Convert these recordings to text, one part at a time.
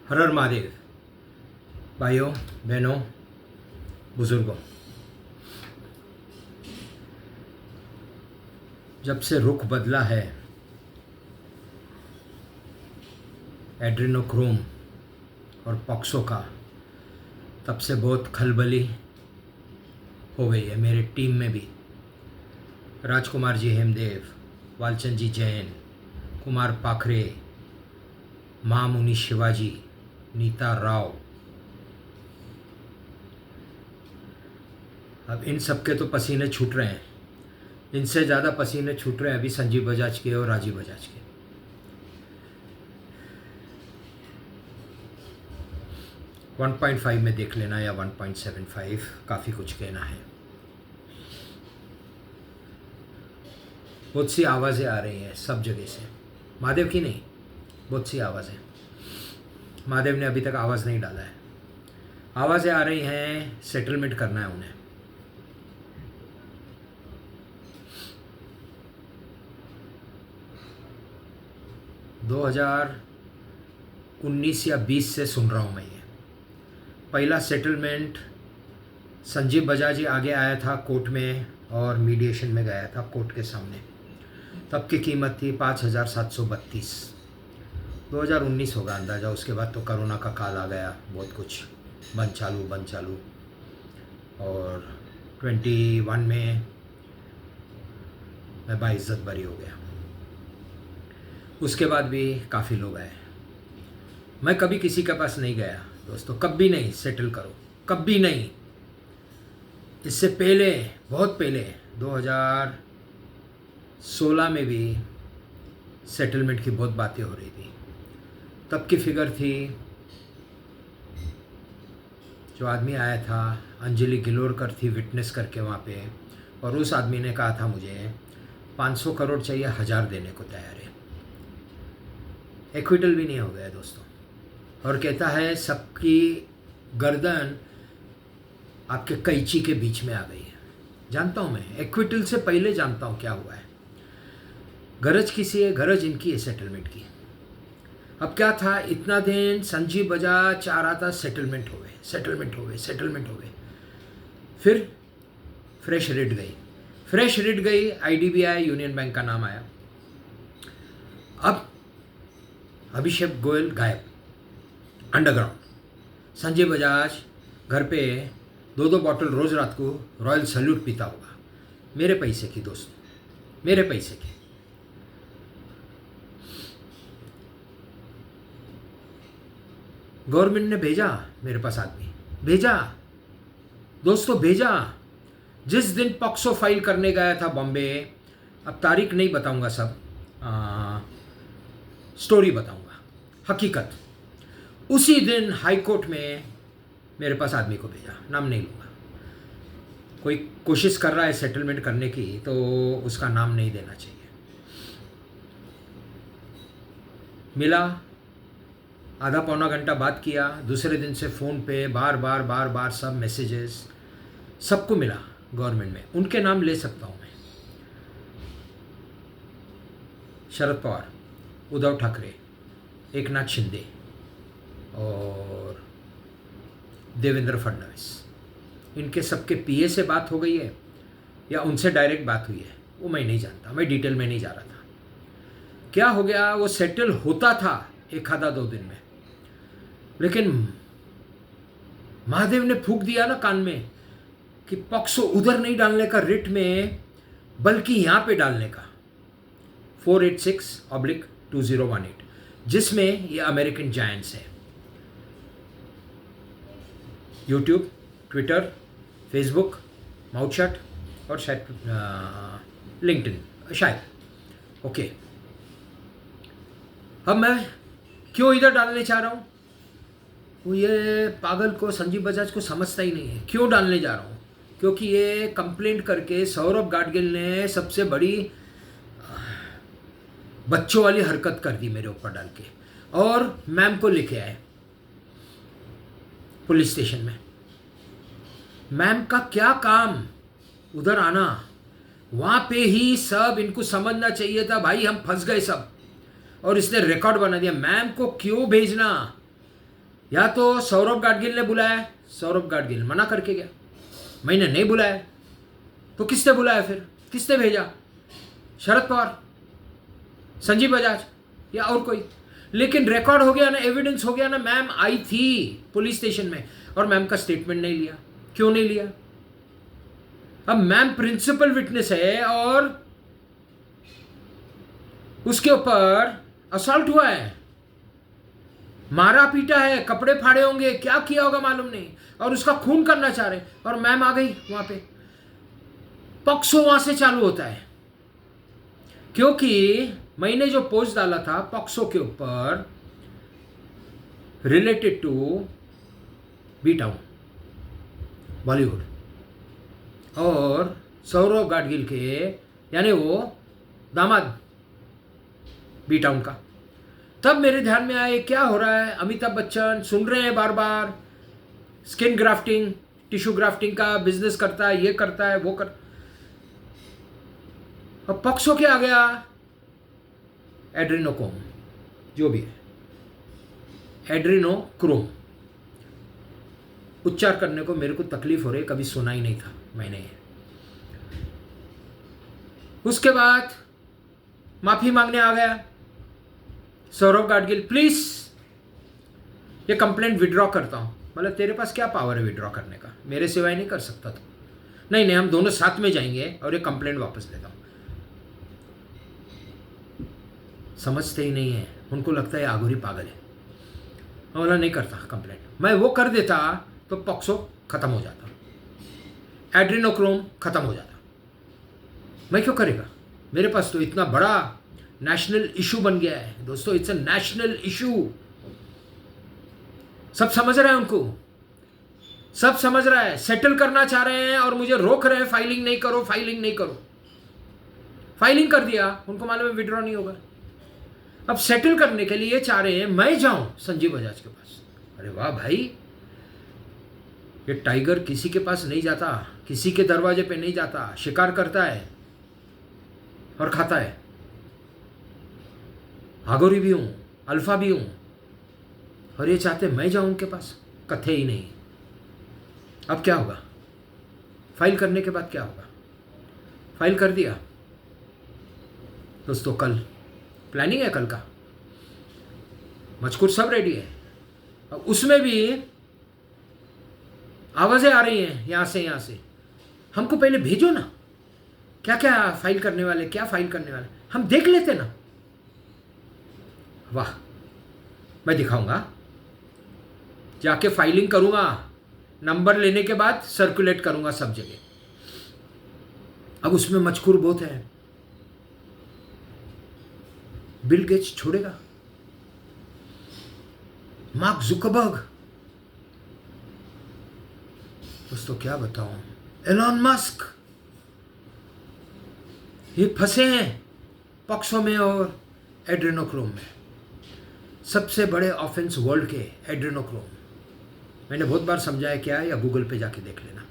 हर हर महादेव। भाइयों बहनों बुज़ुर्गों, जब से रुख बदला है एड्रेनोक्रोम और पॉक्सो का, तब से बहुत खलबली हो गई है मेरे टीम में भी। राजकुमार जी हेमदेव, वालचंद जी जैन, कुमार पाखरे, महामुनि शिवाजी, नीता राव, अब इन सब के तो पसीने छूट रहे हैं। इनसे ज़्यादा पसीने छूट रहे हैं अभी संजीव बजाज के और राजीव बजाज के। वन 1.5 में देख लेना या 1.75, काफ़ी कुछ कहना है। बहुत सी आवाज़ें आ रही हैं सब जगह से, महादेव की नहीं, बहुत सी आवाज़ें। महादेव ने अभी तक आवाज़ नहीं डाला है। आवाज़ें आ रही हैं, सेटलमेंट करना है उन्हें। दो 2019 या 20 से सुन रहा हूँ मैं ये। पहला सेटलमेंट संजीव बजाज आगे आया था कोर्ट में और मीडिएशन में गया था कोर्ट के सामने। तब की कीमत थी 5,732। 2019 होगा अंदाज़ा। उसके बाद तो कोरोना का काल आ गया, बहुत कुछ बंद चालू और 21 में मैं बाइज्जत बरी हो गया। उसके बाद भी काफ़ी लोग आए। मैं कभी किसी के पास नहीं गया दोस्तों, कभी नहीं सेटल करो, कभी नहीं। इससे पहले, बहुत पहले 2016 में भी सेटलमेंट की बहुत बातें हो रही थी। तब की फिगर थी, जो आदमी आया था अंजलि गिलोरकर थी विटनेस करके वहाँ पे, और उस आदमी ने कहा था मुझे 500 करोड़ चाहिए, 1000 देने को तैयार है। एक्विटल भी नहीं हो गया दोस्तों, और कहता है सबकी गर्दन आपके कैंची के बीच में आ गई है। जानता हूँ मैं, एक्विटल से पहले जानता हूँ क्या हुआ है। गरज किसी है, गरज इनकी है सेटलमेंट की। अब क्या था, इतना दिन संजीव बजाज चाह रहा था सेटलमेंट हो गए। फिर फ्रेश रेट गई, IDBI यूनियन बैंक का नाम आया। अब अभिषेक गोयल गायब, अंडरग्राउंड। संजय बजाज घर पे 2-2 बॉटल रोज रात को रॉयल सैल्यूट पीता होगा, मेरे पैसे की दोस्तों, मेरे पैसे की। गवर्नमेंट ने भेजा मेरे पास, आदमी भेजा दोस्तों, भेजा। जिस दिन पॉक्सो फाइल करने गया था बॉम्बे, अब तारीख नहीं बताऊंगा, सब स्टोरी बताऊंगा, हकीकत। उसी दिन हाई कोर्ट में मेरे पास आदमी को भेजा, नाम नहीं लूँगा। कोई कोशिश कर रहा है सेटलमेंट करने की तो उसका नाम नहीं देना चाहिए। मिला, आधा पौना घंटा बात किया, दूसरे दिन से फ़ोन पे बार सब मैसेजेस, सबको मिला गवर्नमेंट में। उनके नाम ले सकता हूँ मैं, शरद पवार, उद्धव ठाकरे, एकनाथ शिंदे और देवेंद्र फडणवीस। इनके सबके PA से बात हो गई है या उनसे डायरेक्ट बात हुई है, वो मैं नहीं जानता, मैं डिटेल में नहीं जा रहा था। क्या हो गया, वो सेटल होता था 1-2 दिन में, लेकिन महादेव ने फूंक दिया ना कान में कि पॉक्सो उधर नहीं डालने का रिट में, बल्कि यहाँ पे डालने का, 486/2018, जिसमें ये अमेरिकन जायंट्स है। यूट्यूब, ट्विटर, फेसबुक, माउथशट और शायद लिंक्डइन, शायद। ओके, अब मैं क्यों इधर डालने चाह रहा हूँ, वो ये पागल को, संजीव बजाज को समझता ही नहीं है क्यों डालने जा रहा हूँ। क्योंकि ये कंप्लेंट करके सौरभ गाडगिल ने सबसे बड़ी बच्चों वाली हरकत कर दी मेरे ऊपर डाल के, और मैम को लेके आए पुलिस स्टेशन में। मैम का क्या काम उधर आना, वहाँ पे ही सब इनको समझना चाहिए था, भाई हम फंस गए सब, और इसने रिकॉर्ड बना दिया। मैम को क्यों भेजना, या तो सौरभ गाडगिल ने बुलाया, सौरभ गाडगिल मना करके गया, मैंने नहीं बुलाया, तो किसने बुलाया फिर, किसने भेजा? शरद पवार, संजीव बजाज या और कोई? लेकिन रिकॉर्ड हो गया ना, एविडेंस हो गया ना, मैम आई थी पुलिस स्टेशन में और मैम का स्टेटमेंट नहीं लिया। क्यों नहीं लिया? अब मैम प्रिंसिपल विटनेस है और उसके ऊपर असॉल्ट हुआ है, मारा पीटा है, कपड़े फाड़े होंगे, क्या किया होगा मालूम नहीं, और उसका खून करना चाह रहे, और मैम आ गई वहां पे। पॉक्सो वहां से चालू होता है, क्योंकि मैंने जो पोस्ट डाला था पॉक्सो के ऊपर related to B town Bollywood और सौरभ गाडगिल के, यानी वो दामाद बी टाउन का, तब मेरे ध्यान में आए क्या हो रहा है। अमिताभ बच्चन सुन रहे हैं बार बार, स्किन ग्राफ्टिंग, टिश्यू ग्राफ्टिंग का बिजनेस करता है, ये करता है, वो कर। अब पॉक्सो क्या आ गया? एड्रेनोक्रोम, जो भी है, एड्रेनोक्रोम, उच्चार करने को मेरे को तकलीफ हो रही है, कभी सुना ही नहीं था मैंने। उसके बाद माफी मांगने आ गया सौरभ गाडगिल, प्लीज ये कंप्लेंट विड्रॉ करता हूं। मतलब तेरे पास क्या पावर है विड्रॉ करने का? मेरे सिवाय नहीं कर सकता तो? नहीं, हम दोनों साथ में जाएंगे और ये कंप्लेंट वापस लेता हूं। समझते ही नहीं है, उनको लगता है आगोरी पागल है। बोला नहीं करता कंप्लेंट, मैं वो कर देता तो पॉक्सो खत्म हो जाता, एड्रेनोक्रोम खत्म हो जाता। मैं क्यों करेगा? मेरे पास तो इतना बड़ा नेशनल इशू बन गया है दोस्तों, इट्स अ नेशनल इशू। सब समझ रहे हैं, उनको सब समझ रहा है, सेटल करना चाह रहे हैं और मुझे रोक रहे हैं, फाइलिंग नहीं करो, फाइलिंग नहीं करो। फाइलिंग कर दिया, उनको मालूम है विड्रॉ नहीं होगा। अब सेटल करने के लिए चाह रहे हैं मैं जाऊं संजीव बजाज के पास। अरे वाह भाई, ये टाइगर किसी के पास नहीं जाता, किसी के दरवाजे पे नहीं जाता, शिकार करता है और खाता है। आगोरी भी हूं, अल्फा भी हूं, और ये चाहते मैं जाऊं उनके पास, कथे ही नहीं। अब क्या होगा? फाइल करने के बाद क्या होगा? फाइल कर दिया दोस्तों, कल प्लानिंग है, कल का मजकूर सब रेडी है। अब उसमें भी आवाजें आ रही हैं यहां से, हमको पहले भेजो ना, क्या क्या फाइल करने वाले, क्या फाइल करने वाले, हम देख लेते ना। वाह, मैं दिखाऊंगा, जाके फाइलिंग करूंगा, नंबर लेने के बाद सर्कुलेट करूंगा सब जगह। अब उसमें मजकूर बहुत है। बिल गेट्स छोड़ेगा, मार्क जुकरबर्ग, दोस्तों क्या बताऊं, एलॉन मस्क, ये फंसे हैं पॉक्सो में और एड्रेनोक्रोम में। सबसे बड़े ऑफेंस वर्ल्ड के एड्रेनोक्रोम, मैंने बहुत बार समझाया क्या है, या गूगल पे जाके देख लेना।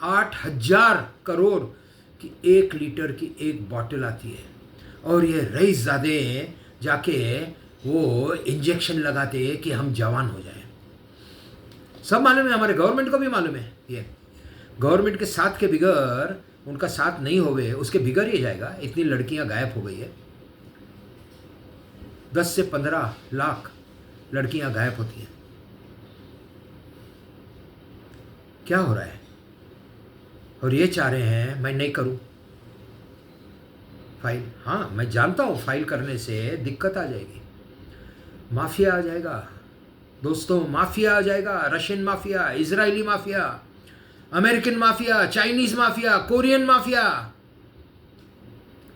8,000 करोड़ की 1 लीटर की एक बॉटल आती है, और ये रईसज़ादे जाके वो इंजेक्शन लगाते हैं कि हम जवान हो जाएं। सब मालूम है, हमारे गवर्नमेंट को भी मालूम है। ये गवर्नमेंट के साथ के बिगर, उनका साथ नहीं होवे उसके बिगर ही जाएगा। इतनी लड़कियां गायब हो गई है, 10 से 15 लाख लड़कियां गायब होती हैं। क्या हो रहा है? और ये चाह रहे हैं मैं नहीं करूं फाइल। हाँ, मैं जानता हूं फाइल करने से दिक्कत आ जाएगी, माफिया आ जाएगा दोस्तों, माफिया आ जाएगा। Russian mafia, Israeli mafia, American mafia, Chinese mafia, Korean mafia.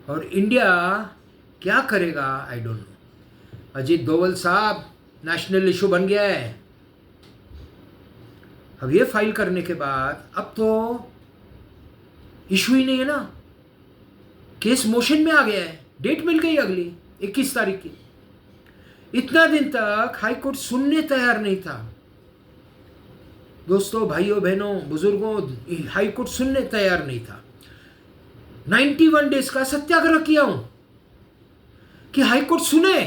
और इंडिया क्या करेगा I don't know. Ajit Doval साहब, नेशनल इशू बन गया है। अब ये फाइल करने के बाद अब तो इशू ही नहीं है ना, केस मोशन में आ गया है, डेट मिल गई अगली 21 तारीख की। इतना दिन तक हाई कोर्ट सुनने तैयार नहीं था दोस्तों, भाइयों बहनों बुजुर्गों, हाई कोर्ट सुनने तैयार नहीं था। 91 डेज का सत्याग्रह किया हूं, कि हाई कोर्ट सुने।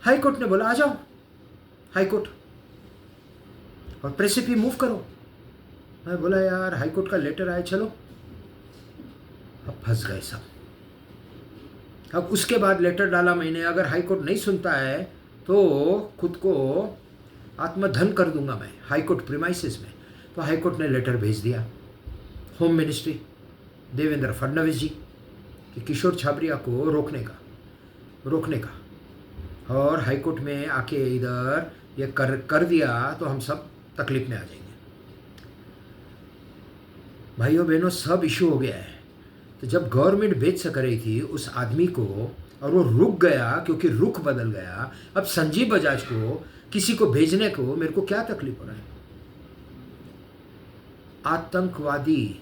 हाई कोर्ट ने बोला आ जाओ हाई कोर्ट और प्रेसिपी मूव करो। मैं बोला यार हाई कोर्ट का लेटर आया, चलो। अब फंस गए सब। अब उसके बाद लेटर डाला मैंने, अगर हाई कोर्ट नहीं सुनता है तो खुद को आत्मधन कर दूंगा मैं हाई कोर्ट प्रीमाइसेस में। तो हाई कोर्ट ने लेटर भेज दिया होम मिनिस्ट्री देवेंद्र फडणवीस जी कि किशोर छाबरिया को रोकने का और हाई कोर्ट में आके इधर ये कर दिया तो हम सब तकलीफ में आ जाएंगे। भाइयों बहनों, सब इशू हो गया है। तो जब गवर्नमेंट बेच सक रही थी उस आदमी को और वो रुक गया क्योंकि रुख बदल गया, अब संजीव बजाज को किसी को भेजने को मेरे को क्या तकलीफ हो रहा है? आतंकवादी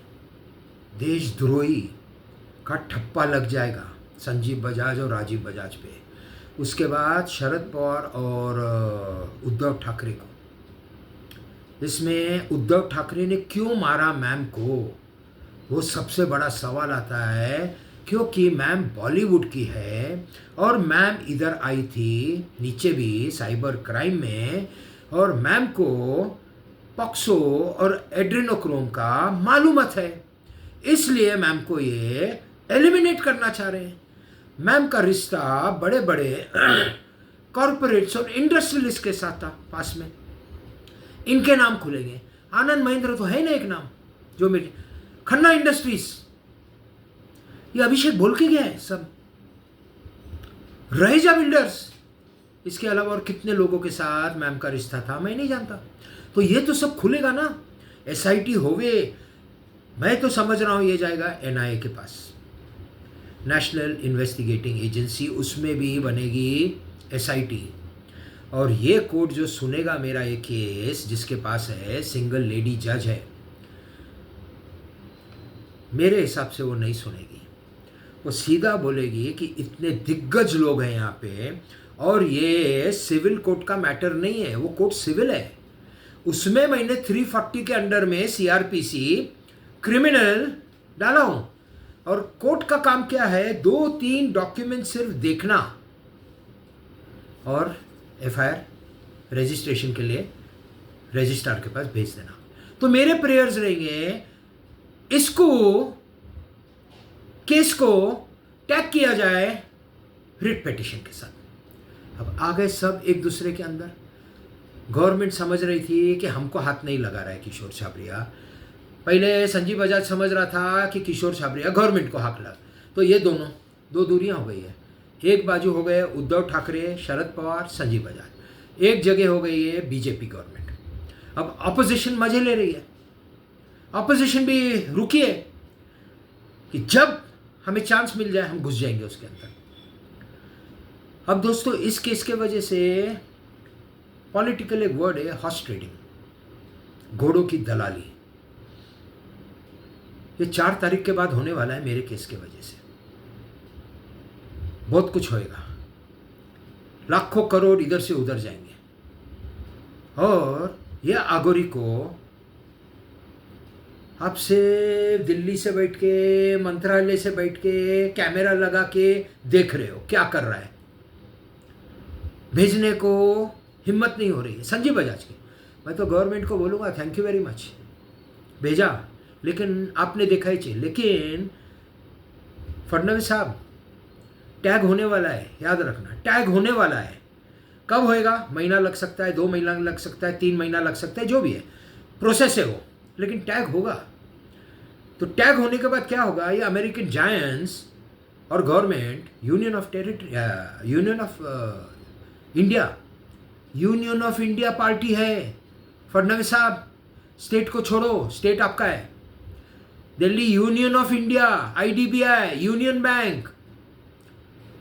देशद्रोही का ठप्पा लग जाएगा संजीव बजाज और राजीव बजाज पे। उसके बाद शरद पवार और उद्धव ठाकरे को। इसमें उद्धव ठाकरे ने क्यों मारा मैम को, वो सबसे बड़ा सवाल आता है। क्योंकि मैम बॉलीवुड की है और मैम इधर आई थी नीचे भी साइबर क्राइम में, और मैम को पॉक्सो और एड्रेनोक्रोम का मालूमत है, इसलिए मैम को ये एलिमिनेट करना चाह रहे हैं। मैम का रिश्ता बड़े बड़े कॉरपोरेट्स और इंडस्ट्रियलिस्ट के साथ था पास में, इनके नाम खुलेंगे। आनंद महिंद्रा तो है ना एक नाम, जो मेरी खन्ना इंडस्ट्रीज, ये अभिषेक बोल के गया है सब। रहेजा बिल्डर्स, इसके अलावा और कितने लोगों के साथ मैम का रिश्ता था मैं नहीं जानता। तो ये तो सब खुलेगा ना। एसआईटी होवे, मैं तो समझ रहा हूं ये जाएगा एनआईए के पास, नेशनल इन्वेस्टिगेटिंग एजेंसी, उसमें भी बनेगी एसआईटी। और ये कोर्ट जो सुनेगा मेरा ये केस, जिसके पास है सिंगल लेडी जज है, मेरे हिसाब से वो नहीं सुनेगी। वो सीधा बोलेगी कि इतने दिग्गज लोग हैं यहाँ पे और ये सिविल कोर्ट का मैटर नहीं है, वो कोर्ट सिविल है। उसमें मैंने 340 के अंडर में सीआरपीसी क्रिमिनल डाला हूं, और कोर्ट का काम क्या है, 2-3 डॉक्यूमेंट सिर्फ देखना और एफआईआर रजिस्ट्रेशन के लिए रजिस्ट्रार के पास भेज देना। तो मेरे प्रेयर्स रहेंगे इसको, केस को टैग किया जाए रिट पिटीशन के साथ। अब आ गए सब एक दूसरे के अंदर। गवर्नमेंट समझ रही थी कि हमको हाथ नहीं लगा रहा है किशोर छाबरिया। पहले संजीव बजाज समझ रहा था कि किशोर छाबरिया गवर्नमेंट को हाथ लगा, तो ये दोनों दो दूरियां हो गई है। एक बाजू हो गए उद्धव ठाकरे, शरद पवार, संजीव बजाज, एक जगह हो गई है बीजेपी गवर्नमेंट। अब अपोजिशन मजे ले रही है। अपोजिशन भी रुकी है कि जब हमें चांस मिल जाए हम घुस जाएंगे उसके अंदर। अब दोस्तों इस केस के वजह से पॉलिटिकल एक वर्ड है हॉर्स ट्रेडिंग, घोड़ों की दलाली। ये 4 तारीख के बाद होने वाला है मेरे केस के वजह से। बहुत कुछ होएगा, लाखों करोड़ इधर से उधर जाएंगे। और ये आगोरी को आपसे दिल्ली से बैठ के, मंत्रालय से बैठ के कैमरा लगा के देख रहे हो क्या कर रहा है, भेजने को हिम्मत नहीं हो रही है संजीव बजाज की। मैं तो गवर्नमेंट को बोलूँगा थैंक यू वेरी मच, भेजा, लेकिन आपने देखा ही चाहिए। लेकिन फडणवीस साहब, टैग होने वाला है, याद रखना, टैग होने वाला है। कब होएगा? महीना लग सकता है, 2 महीना लग सकता है, 3 महीना लग सकता है, जो भी है प्रोसेस है वो, लेकिन टैग होगा। तो टैग होने के बाद क्या होगा, ये अमेरिकन जायंट्स और government union of India party है। फडणवीस साहब, स्टेट को छोड़ो, स्टेट आपका है। Delhi union of India, IDBI, union bank,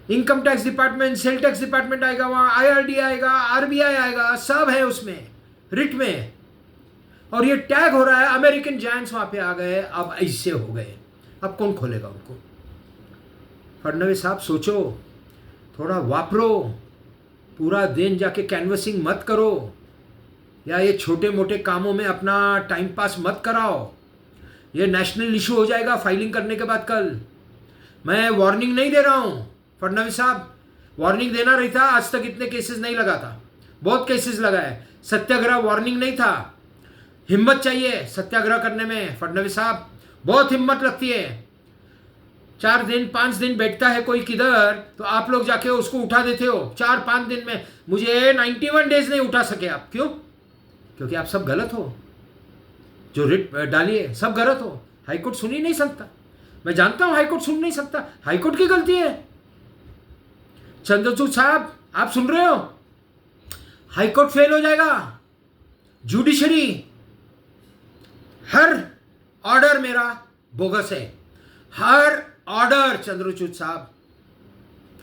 income tax department, sale tax department आएगा वहाँ, आईआरडी आएगा, आरबीआई आएगा, सब है उसमें रिट में। और ये टैग हो रहा है, अमेरिकन जायंट्स वहाँ पे आ गए, अब ऐसे हो गए, अब कौन खोलेगा उनको? फडणवीस साहब सोचो, थोड़ा वापरो, पूरा दिन जाके कैनवसिंग मत करो, या ये छोटे मोटे कामों में अपना टाइम पास मत कराओ। ये नेशनल इशू हो जाएगा फाइलिंग करने के बाद कल। मैं वार्निंग नहीं दे रहा हूँ, फडणवीस साहब वार्निंग देना रही था, आज तक इतने केसेस नहीं लगा था, बहुत केसेस लगा है। सत्याग्रह वार्निंग नहीं था, हिम्मत चाहिए सत्याग्रह करने में। फडणवीस साहब बहुत हिम्मत लगती है। 4 दिन 5 दिन बैठता है कोई किधर, तो आप लोग जाके उसको उठा देते हो 4-5 दिन में। मुझे 91 डेज नहीं उठा सके आप। क्यों? क्योंकि आप सब गलत हो, जो रिट डाली है सब गलत हो। हाईकोर्ट सुन ही नहीं सकता, मैं जानता हूं हाईकोर्ट सुन नहीं सकता, हाईकोर्ट की गलती है। चंद्रचूड़ साहब आप सुन रहे हो, हाईकोर्ट फेल हो जाएगा। जुडिशरी, हर ऑर्डर मेरा बोगस है, हर ऑर्डर। चंद्रचूड़ साहब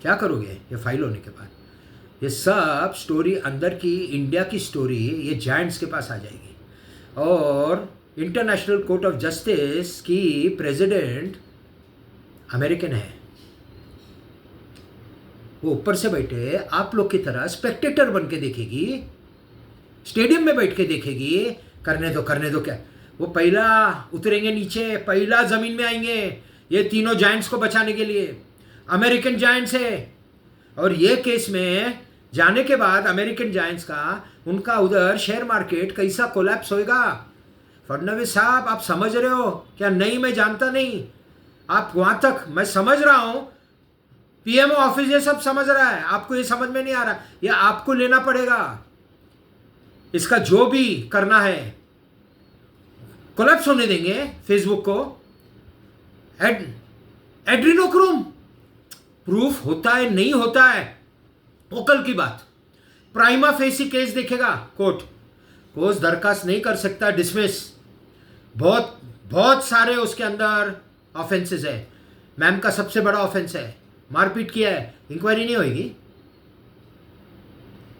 क्या करोगे ये फाइल होने के बाद? ये सब स्टोरी अंदर की इंडिया की स्टोरी ये जायंट्स के पास आ जाएगी। और इंटरनेशनल कोर्ट ऑफ जस्टिस की प्रेसिडेंट अमेरिकन है, वो ऊपर से बैठे आप लोग की तरह स्पेक्टेटर बन के देखेगी, स्टेडियम में बैठ के देखेगी। करने दो क्या, वो पहला उतरेंगे नीचे, पहला जमीन में आएंगे ये तीनों जायंट्स को बचाने के लिए। अमेरिकन जायंट्स है, और ये केस में जाने के बाद अमेरिकन जायंट्स का उनका उधर शेयर मार्केट कैसा कोलैप्स होएगा। फडणवीस साहब आप समझ रहे हो क्या? नहीं, मैं जानता नहीं, आप वहां तक मैं समझ रहा हूं, पीएमओ ऑफिस ये सब समझ रहा है, आपको ये समझ में नहीं आ रहा। ये आपको लेना पड़ेगा, इसका जो भी करना है। कोलैप्स होने देंगे फेसबुक को। एड्रीनोक्रोम प्रूफ होता है नहीं होता है वो कल की बात। प्राइमा फेसी केस देखेगा कोर्ट, कोर्ट दरखास्त नहीं कर सकता डिसमिस। बहुत बहुत सारे उसके अंदर ऑफेंसेस है। मैम का सबसे बड़ा ऑफेंस है, मारपीट किया है, इंक्वायरी नहीं होगी।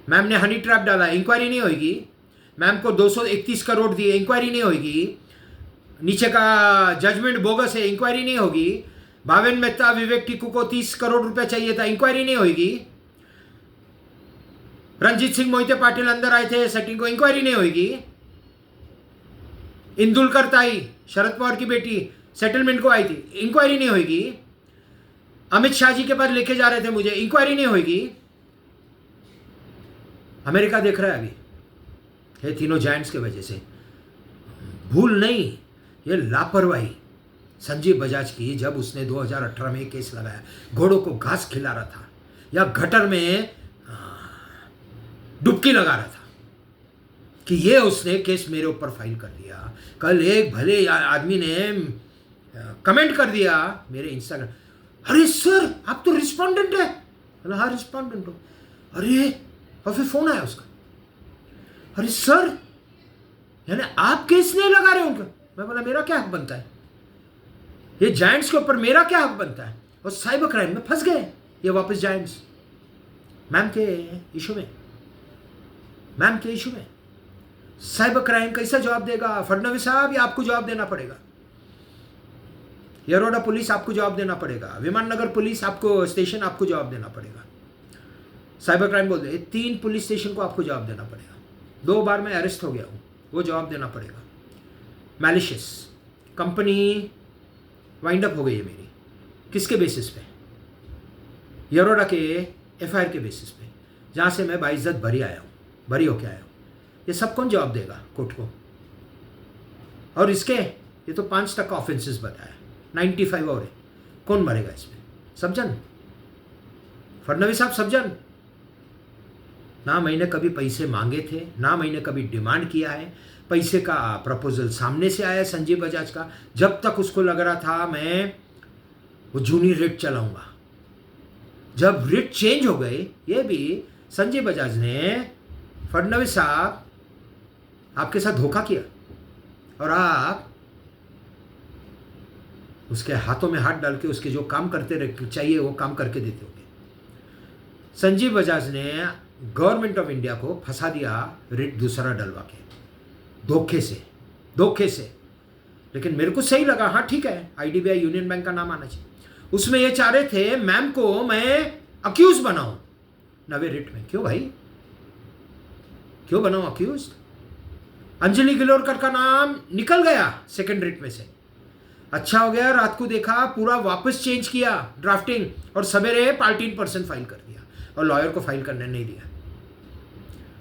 मैम ने हनी ट्रैप डाला, इंक्वायरी नहीं होगी। मैम को 231 करोड़ दिए, इंक्वायरी नहीं होगी। नीचे का जजमेंट बोगस है, इंक्वायरी नहीं होगी। भावेन मेहता विवेक टिकू को 30 करोड़ रुपए चाहिए था, इंक्वायरी नहीं होगी। रंजीत सिंह मोहिते पाटिल अंदर आए थे सेटिंग को, इंक्वायरी नहीं होगी। इंदुलकर ताई शरद पवार की बेटी सेटलमेंट को आई थी, इंक्वायरी नहीं होगी। अमित शाह जी के पास लेके जा रहे थे मुझे, इंक्वायरी नहीं होगी। अमेरिका देख रहा है अभी, ये तीनों जायंट्स के वजह से। भूल नहीं, ये लापरवाही संजीव बजाज की, जब उसने 2018 में केस लगाया, घोड़ों को घास खिला रहा था या गटर में डुबकी लगा रहा था, कि ये उसने केस मेरे ऊपर फाइल कर दिया। कल एक भले आदमी ने कमेंट कर दिया मेरे इंस्टाग्राम, अरे सर आप तो रिस्पोंडेंट है। हाँ रिस्पोंडेंट हो। अरे और फिर फोन आया उसका, अरे सर यानी आप केस नहीं लगा रहे उनका। मैं बोला मेरा क्या हक बनता है, ये जायंट्स के ऊपर मेरा क्या हक बनता है। और साइबर क्राइम में फंस गए ये वापस जायंट्स, मैम के इशू में। मैम के इशू में साइबर क्राइम कैसा जवाब देगा फडणवीस साहब? ये आपको जवाब देना पड़ेगा। यरोडा पुलिस आपको जवाब देना पड़ेगा, विमान नगर पुलिस आपको स्टेशन आपको जवाब देना पड़ेगा। साइबर क्राइम बोल दे, 3 पुलिस स्टेशन को आपको जवाब देना पड़ेगा। 2 बार मैं अरेस्ट हो गया हूँ, वो जवाब देना पड़ेगा। मैलिशियस कंपनी वाइंड अप हो गई है मेरी, किसके बेसिस पे? यरोडा के एफआईआर के बेसिस पे, जहाँ से मैं बाइज्जत बरी होके आया हूँ। ये सब कौन जवाब देगा कोर्ट को? और इसके ये तो 5 तक का ऑफेंसेस बताया, 95 और है। कौन मरेगा इसमें? सब जन, फडणवीस साहब सब जन। ना मैंने कभी पैसे मांगे थे, ना मैंने कभी डिमांड किया है। पैसे का प्रपोजल सामने से आया संजीव बजाज का, जब तक उसको लग रहा था मैं वो जूनी रिट चलाऊंगा। जब रिट चेंज हो गए, ये भी संजीव बजाज ने, फडणवीस साहब आपके साथ धोखा किया और आप उसके हाथों में हाथ डाल के उसके जो काम करते चाहिए वो काम करके देते होंगे। संजीव बजाज ने गवर्नमेंट ऑफ इंडिया को फंसा दिया रिट दूसरा डलवा के, धोखे से। लेकिन मेरे को सही लगा, हाँ ठीक है, आईडीबीआई यूनियन बैंक का नाम आना चाहिए। उसमें ये चाह रहे थे मैम को मैं अक्यूज बनाऊं नवे रिट में। क्यों भाई, क्यों बनाऊं अक्यूज? अंजलि गिलोरकर का नाम निकल गया सेकेंड रिट में से। अच्छा हो गया रात को देखा, पूरा वापस चेंज किया ड्राफ्टिंग, और सवेरे पार्टी इन पर्सन फाइल कर दिया और लॉयर को फाइल करने नहीं दिया।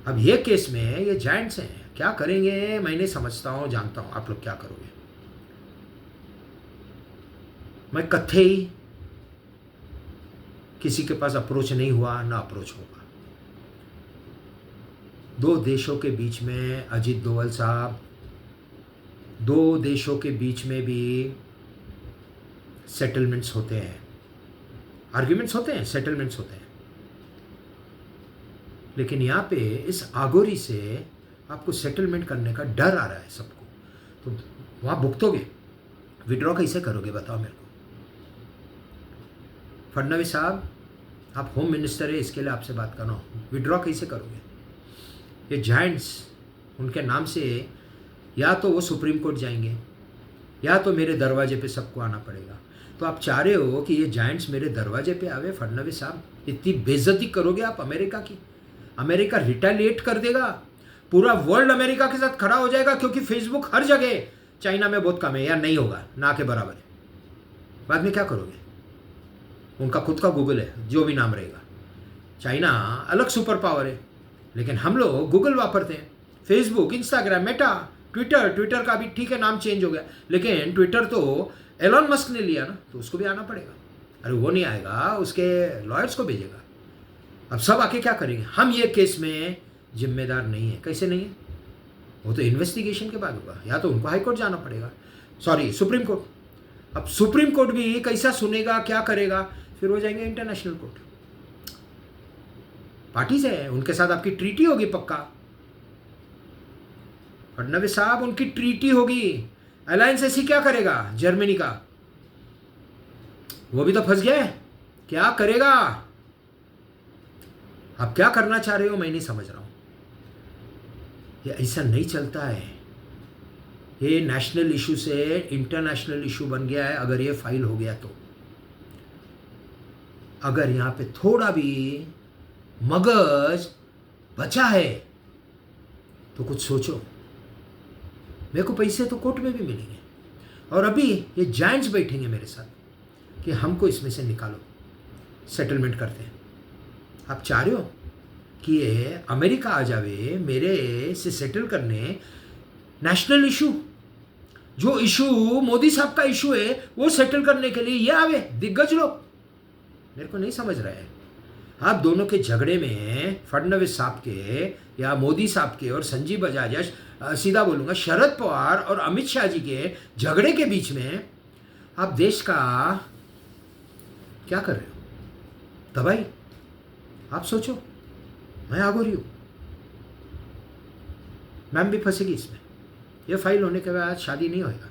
अब ये केस में ये जायंट्स हैं, क्या करेंगे मैं नहीं समझता हूँ, जानता हूँ आप लोग क्या करोगे। मैं कथे ही किसी के पास अप्रोच नहीं हुआ, ना अप्रोच होगा। दो देशों के बीच में अजीत डोवल साहब, दो देशों के बीच में भी सेटलमेंट्स होते हैं, आर्ग्यूमेंट्स होते हैं, सेटलमेंट्स होते हैं, लेकिन यहाँ पे इस आगोरी से आपको सेटलमेंट करने का डर आ रहा है सबको, तो वहाँ भुगतोगे, विड्रॉ कैसे करोगे बताओ मेरे को। फडणवीस साहब, आप होम मिनिस्टर है, इसके लिए आपसे बात कर रहा हूँ, विड्रॉ कैसे करोगे। ये जायंट्स, उनके नाम से या तो वो सुप्रीम कोर्ट जाएंगे या तो मेरे दरवाजे पे सबको आना पड़ेगा। तो आप चाह रहे हो कि ये जायंट्स मेरे दरवाजे पे आवे। फडणवीस साहब, इतनी बेइज्जती करोगे आप अमेरिका की, अमेरिका रिटेलिएट कर देगा, पूरा वर्ल्ड अमेरिका के साथ खड़ा हो जाएगा, क्योंकि फेसबुक हर जगह, चाइना में बहुत कम है या नहीं होगा, ना के बराबर है। बाद में क्या करोगे, उनका खुद का गूगल है, जो भी नाम रहेगा। चाइना अलग सुपर पावर है, लेकिन हम लोग गूगल वापरते हैं, फेसबुक, इंस्टाग्राम, मेटा, ट्विटर का भी ठीक है नाम चेंज हो गया, लेकिन ट्विटर तो एलॉन मस्क ने लिया ना, तो उसको भी आना पड़ेगा। अरे वो नहीं आएगा, उसके लॉयर्स को भेजेगा। अब सब आके क्या करेंगे, हम ये केस में जिम्मेदार नहीं है। कैसे नहीं है, वो तो इन्वेस्टिगेशन के बाद होगा, या तो उनको हाई कोर्ट जाना पड़ेगा, सॉरी सुप्रीम कोर्ट। अब सुप्रीम कोर्ट भी कैसा सुनेगा, क्या करेगा, फिर हो जाएंगे इंटरनेशनल कोर्ट। पार्टीज है, उनके साथ आपकी ट्रीटी होगी पक्का। फडणवीस साहब, उनकी ट्रीटी होगी, अलायंस ऐसी क्या करेगा, जर्मनी का, वो भी तो फंस गया है, क्या करेगा। आप क्या करना चाह रहे हो मैं नहीं समझ रहा हूं, ये ऐसा नहीं चलता है। ये नेशनल इशू से इंटरनेशनल इशू बन गया है। अगर ये फाइल हो गया तो, अगर यहां पे थोड़ा भी मगज बचा है तो कुछ सोचो। मेरे को पैसे तो कोर्ट में भी मिलेंगे, और अभी ये जायंट्स बैठेंगे मेरे साथ कि हमको इसमें से निकालो, सेटलमेंट करते हैं। आप चाह रहे हो कि ये अमेरिका आ जावे मेरे से सेटल करने, नेशनल इशू, जो इशू मोदी साहब का इशू है वो सेटल करने के लिए ये आवे दिग्गज लोग। मेरे को नहीं समझ रहा है। आप दोनों के झगड़े में, फडणवीस साहब के या मोदी साहब के और संजीव बजाज, या सीधा बोलूँगा शरद पवार और अमित शाह जी के झगड़े के बीच में आप देश का क्या कर रहे हो, तबाही। आप सोचो, मैं आगोरी हूँ, मैम भी फंसेगी इसमें। यह फाइल होने के बाद शादी नहीं होएगा,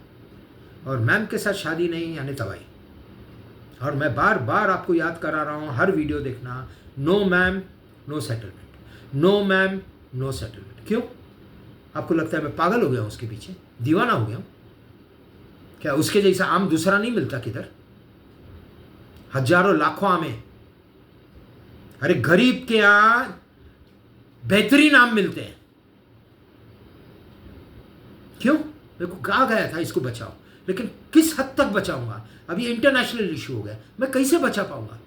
और मैम के साथ शादी नहीं यानी तबाही। और मैं बार बार आपको याद करा रहा हूँ, हर वीडियो देखना, no ma'am no settlement, no ma'am no settlement. क्यों, आपको लगता है मैं पागल हो गया हूँ, उसके पीछे दीवाना हो गया हूँ क्या? उसके जैसा आम दूसरा नहीं मिलता किधर, हजारों लाखों आम है। अरे गरीब के यहां बेहतरीन आम मिलते हैं। क्यों, मेरे को कहा गया था इसको बचाओ, लेकिन किस हद तक बचाऊंगा। अभी इंटरनेशनल इशू हो गया, मैं कैसे बचा पाऊंगा।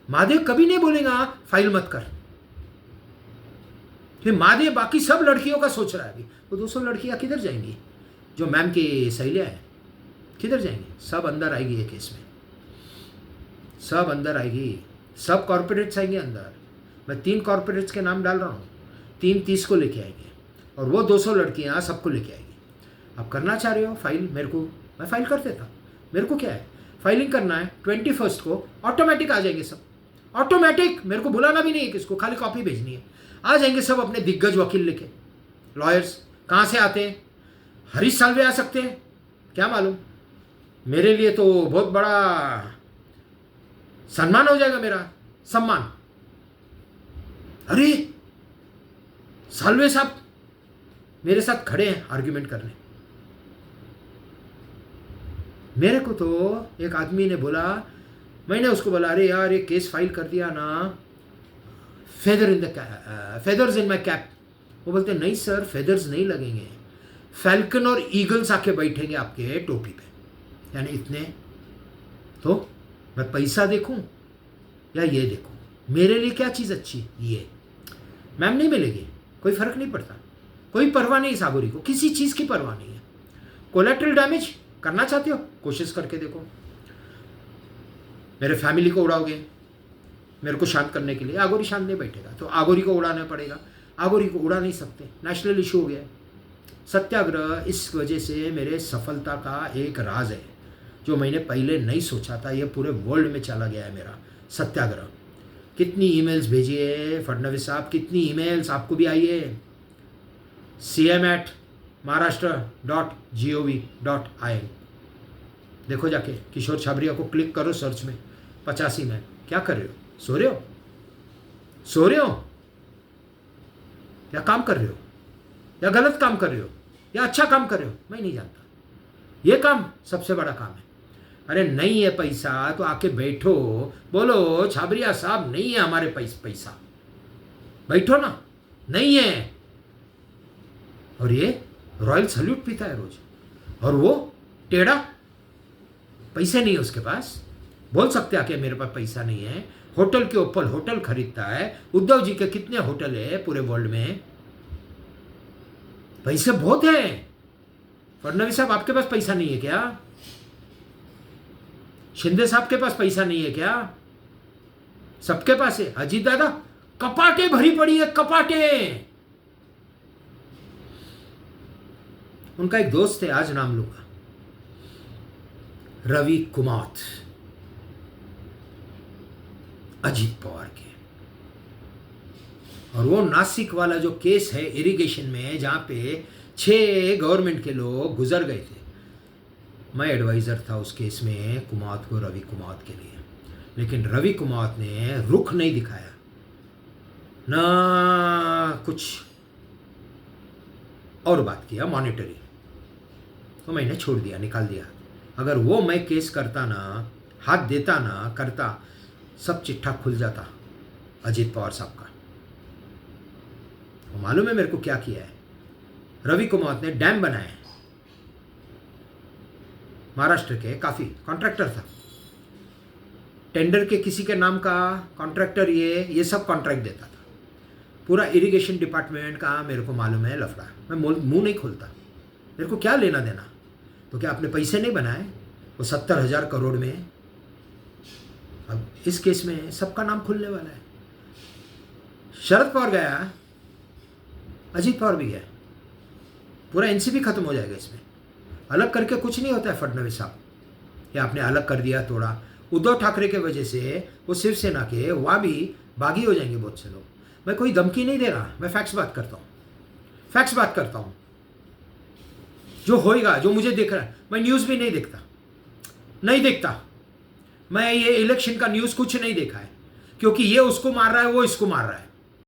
महादेव कभी नहीं बोलेगा फाइल मत कर, फिर महादेव बाकी सब लड़कियों का सोच रहा है। अभी वो 200 लड़कियां किधर जाएंगी जो मैम की सहेलियां हैं, किधर जाएंगी? सब अंदर आएगी ये केस में, सब अंदर आएगी, सब कॉर्पोरेट्स आएंगे अंदर। मैं 3 कॉर्पोरेट्स के नाम डाल रहा हूँ, 330 को लेके आएंगे, और वो 200 लड़कियाँ सबको लेके आएगी। आप करना चाह रहे हो फाइल, मेरे को, मैं फाइल कर देता, मेरे को क्या है, फाइलिंग करना है 21 को, ऑटोमेटिक आ जाएंगे सब, ऑटोमेटिक। मेरे को बुलाना भी नहीं है किसको, खाली कॉपी भेजनी है, आ जाएंगे सब अपने दिग्गज वकील लेके। लॉयर्स कहाँ से आते हैं? हरीश साल्वे आ सकते हैं, क्या मालूम। मेरे लिए तो बहुत बड़ा सम्मान हो जाएगा, मेरा सम्मान। अरे साल्वे साहब मेरे साथ खड़े हैं आर्ग्यूमेंट करने। मेरे को तो एक आदमी ने बोला, मैंने उसको बोला, अरे यार ये केस फाइल कर दिया ना, फेदर्स इन माई कैप। वो बोलते नहीं सर, फेदर्स नहीं लगेंगे, फैल्कन और ईगल्स आके बैठेंगे आपके टोपी पे। यानी इतने, तो मैं पैसा देखूं या ये देखूं, मेरे लिए क्या चीज़ अच्छी, ये मैम नहीं मिलेगी, कोई फर्क नहीं पड़ता, कोई परवाह नहीं सागोरी को, किसी चीज़ की परवाह नहीं है। कोलेट्रल डैमेज करना चाहते हो, कोशिश करके देखो। मेरे फैमिली को उड़ाओगे मेरे को शांत करने के लिए, आगोरी शांत नहीं बैठेगा, तो आगोरी को उड़ाना पड़ेगा। आगोरी को उड़ा नहीं सकते, नेशनल इशू हो गया है। सत्याग्रह इस वजह से मेरे सफलता का एक राज है, जो मैंने पहले नहीं सोचा था, ये पूरे वर्ल्ड में चला गया है मेरा सत्याग्रह। कितनी ईमेल्स भेजी है फडणवीस साहब, कितनी ईमेल्स आपको भी आई है। cm@maharashtra.gov.in देखो जाके, किशोर छाबरिया को क्लिक करो सर्च में, 50 ईमेल। क्या कर रहे हो, सो रहे हो, सो रहे हो या काम कर रहे हो, या गलत काम कर रहे हो, या अच्छा काम कर रहे हो, मैं नहीं जानता। ये काम सबसे बड़ा काम है। अरे नहीं है पैसा तो आके बैठो, बोलो छाबरिया साहब नहीं है हमारे पैसा, बैठो ना, नहीं है। और ये रॉयल सल्यूट पीता है रोज, और वो टेढ़ा, पैसे नहीं है उसके पास, बोल सकते आके मेरे पास पैसा नहीं है। होटल के ऊपर होटल खरीदता है। उद्धव जी के कितने होटल है पूरे वर्ल्ड में, पैसे बहुत है। फडणवीस साहब आपके पास पैसा नहीं है क्या? शिंदे साहब के पास पैसा नहीं है क्या? सबके पास है। अजीत दादा कपाटे भरी पड़ी है, कपाटे। उनका एक दोस्त है, आज नाम लूंगा, रवि कुमार, अजीत पवार के। और वो नासिक वाला जो केस है इरिगेशन में, जहां पे 6 गवर्नमेंट के लोग गुजर गए थे, मैं एडवाइज़र था उस केस में कुमार को, रवि कुमार के लिए। लेकिन रवि कुमार ने रुख नहीं दिखाया, ना कुछ और बात किया मॉनिटरी, तो मैंने छोड़ दिया, निकाल दिया। अगर वो मैं केस करता ना, हाथ देता ना, करता, सब चिट्ठा खुल जाता अजीत पवार साहब का। मालूम है मेरे को क्या किया है? रवि कुमार ने डैम बनाए महाराष्ट्र के, काफ़ी कॉन्ट्रैक्टर था, टेंडर के किसी के नाम का कॉन्ट्रैक्टर, ये सब कॉन्ट्रैक्ट देता था। पूरा इरिगेशन डिपार्टमेंट का मेरे को मालूम है लफड़ा, मैं मुंह नहीं खोलता, मेरे को क्या लेना देना। तो क्या आपने पैसे नहीं बनाए वो 70,000 करोड़ में? अब इस केस में सबका नाम खुलने वाला है। शरद पवार गया, अजीत पवार भी गया, पूरा एनसीपी खत्म हो जाएगा इसमें। अलग करके कुछ नहीं होता है फडणवीस साहब, ये आपने अलग कर दिया, तोड़ा। उद्धव ठाकरे के वजह से वो शिवसेना के वहाँ भी बागी हो जाएंगे बहुत से लोग। मैं कोई धमकी नहीं दे रहा, मैं फैक्ट्स बात करता हूँ, फैक्ट्स बात करता हूँ, जो होएगा, जो मुझे देख रहा है। मैं न्यूज़ भी नहीं देखता, नहीं देखता। मैं ये इलेक्शन का न्यूज़ कुछ नहीं देखा है, क्योंकि ये उसको मार रहा है, वो इसको मार रहा है।